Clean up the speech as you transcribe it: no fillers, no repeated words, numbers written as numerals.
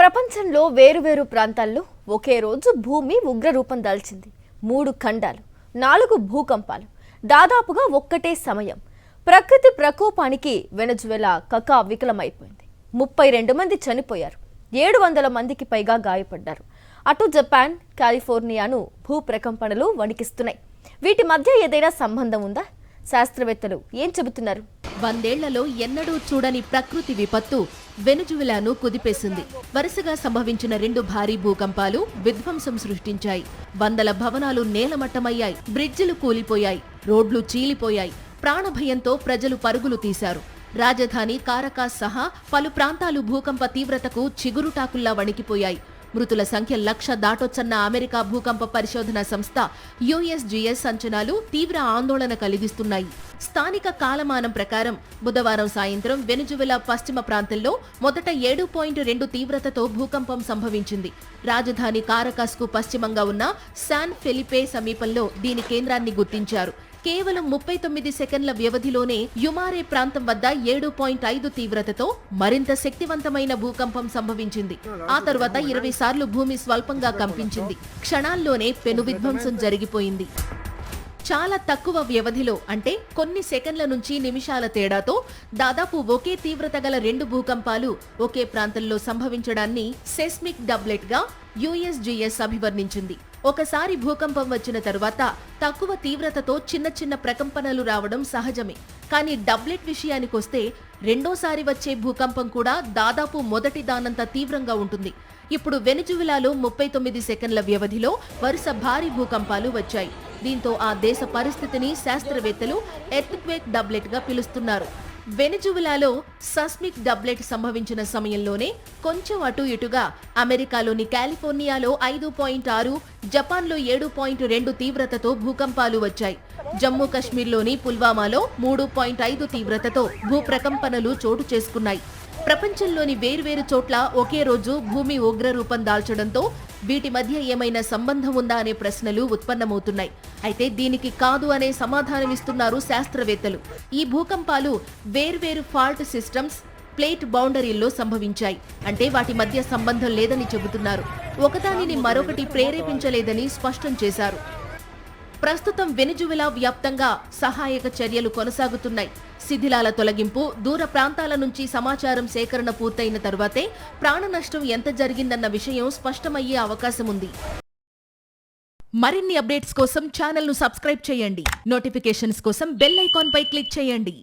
ప్రపంచంలో వేరువేరు ప్రాంతాల్లో ఒకే రోజు భూమి ఉగ్రరూపం దాల్చింది. 3 ఖండాలు, 4 భూకంపాలు, దాదాపుగా ఒక్కటే సమయం. ప్రకృతి ప్రకోపానికి వెనజువెలా కకావికలమైపోయింది. 32 మంది చనిపోయారు, 700 మందికి పైగా గాయపడ్డారు. అటు జపాన్, కాలిఫోర్నియాను భూ ప్రకంపనలు వణికిస్తున్నాయి. వీటి మధ్య ఏదైనా సంబంధం ఉందా? శాస్త్రవేత్తలు ఏం చెబుతున్నారు? 100 ఏళ్లలో ఎన్నడూ చూడని ప్రకృతి విపత్తు వెనుజువెలాను కుదిపేసింది. వరుసగా సంభవించిన 2 భారీ భూకంపాలు విధ్వంసం సృష్టించాయి. వందల భవనాలు నేలమట్టమయ్యాయి, బ్రిడ్జిలు కూలిపోయాయి, రోడ్లు చీలిపోయాయి. ప్రాణభయంతో ప్రజలు పరుగులు తీశారు. రాజధాని కారకాస్ సహా పలు ప్రాంతాలు భూకంప తీవ్రతకు చిగురుటాకుల్లా వణికిపోయాయి. మృతుల సంఖ్య 1,00,000 దాటొచ్చన్న అమెరికా భూకంప పరిశోధన సంస్థ USGS అంచనాలు తీవ్ర ఆందోళన కలిగిస్తున్నాయి. స్థానిక కాలమానం ప్రకారం బుధవారం సాయంత్రం వెనుజువెలా పశ్చిమ ప్రాంతంలో మొదట 7.2 తీవ్రతతో భూకంపం సంభవించింది. రాజధాని కారకాస్కు పశ్చిమంగా ఉన్న శాన్ ఫెలిపే సమీపంలో దీని కేంద్రాన్ని గుర్తించారు. కేవలం 39 సెకండ్ల వ్యవధిలోనే యుమారే ప్రాంతం వద్ద 7.5 తీవ్రతతో మరింత శక్తివంతమైన భూకంపం సంభవించింది. ఆ తరువాత 20 సార్లు భూమి స్వల్పంగా కంపించింది. క్షణాల్లోనే పెను విధ్వంసం జరిగిపోయింది. చాలా తక్కువ వ్యవధిలో, అంటే కొన్ని సెకండ్ల నుంచి నిమిషాల తేడాతో దాదాపు ఒకే తీవ్రత గల 2 భూకంపాలు ఒకే ప్రాంతంలో సంభవించడాన్ని సెస్మిక్ డబ్లెట్ గా USGS అభివర్ణించింది. ఒకసారి భూకంపం వచ్చిన తరువాత తక్కువ తీవ్రతతో చిన్న చిన్న ప్రకంపనలు రావడం సహజమే. కానీ డబ్లెట్ విషయానికొస్తే రెండోసారి వచ్చే భూకంపం కూడా దాదాపు మొదటి దానంత తీవ్రంగా ఉంటుంది. ఇప్పుడు వెనుజువెలాలో 39 సెకండ్ల వ్యవధిలో వరుస భారీ భూకంపాలు వచ్చాయి. దీంతో ఆ దేశ పరిస్థితిని శాస్త్రవేత్తలు ఎర్త్క్వేక్ డబ్లెట్ గా పిలుస్తున్నారు. వెనుజువెలాలో సస్మిక్ డబ్లెట్ సంభవించిన సమయంలోనే కొంచెం అటు ఇటుగా అమెరికాలోని కాలిఫోర్నియాలో 5.6, జపాన్లో 7.2 తీవ్రతతో భూకంపాలు వచ్చాయి. జమ్మూ కశ్మీర్లోని పుల్వామాలో 3.5 తీవ్రతతో భూ ప్రకంపనలు చోటు చేసుకున్నాయి. ప్రపంచంలోని వేర్వేరు చోట్ల ఒకే రోజు భూమి ఉగ్రరూపం దాల్చడంతో వీటి మధ్య ఏమైనా సంబంధం ఉందా అనే ప్రశ్నలు ఉత్పన్నమవుతున్నాయి. అయితే దీనికి కాదు అనే సమాధానమిస్తున్నారు శాస్త్రవేత్తలు. ఈ భూకంపాలు వేర్వేరు ఫాల్ట్ సిస్టమ్స్, ప్లేట్ బౌండరీల్లో సంభవించాయి. అంటే వాటి మధ్య సంబంధం లేదని చెబుతున్నారు. ఒకదానిని మరొకటి ప్రేరేపించలేదని స్పష్టం చేశారు. ప్రస్తుతం వెనుజువెలా వ్యాప్తంగా సహాయక చర్యలు కొనసాగుతున్నాయి. శిథిలాల తొలగింపు, దూర ప్రాంతాల నుంచి సమాచారం సేకరణ పూర్తయిన తరువాతే ప్రాణ నష్టం ఎంత జరిగిందన్న విషయం స్పష్టమయ్యే అవకాశం ఉంది. మరిన్ని అప్డేట్స్ కోసం ఛానల్ను సబ్స్క్రైబ్ చేయండి. నోటిఫికేషన్స్ కోసం బెల్ ఐకాన్ పై క్లిక్ చేయండి.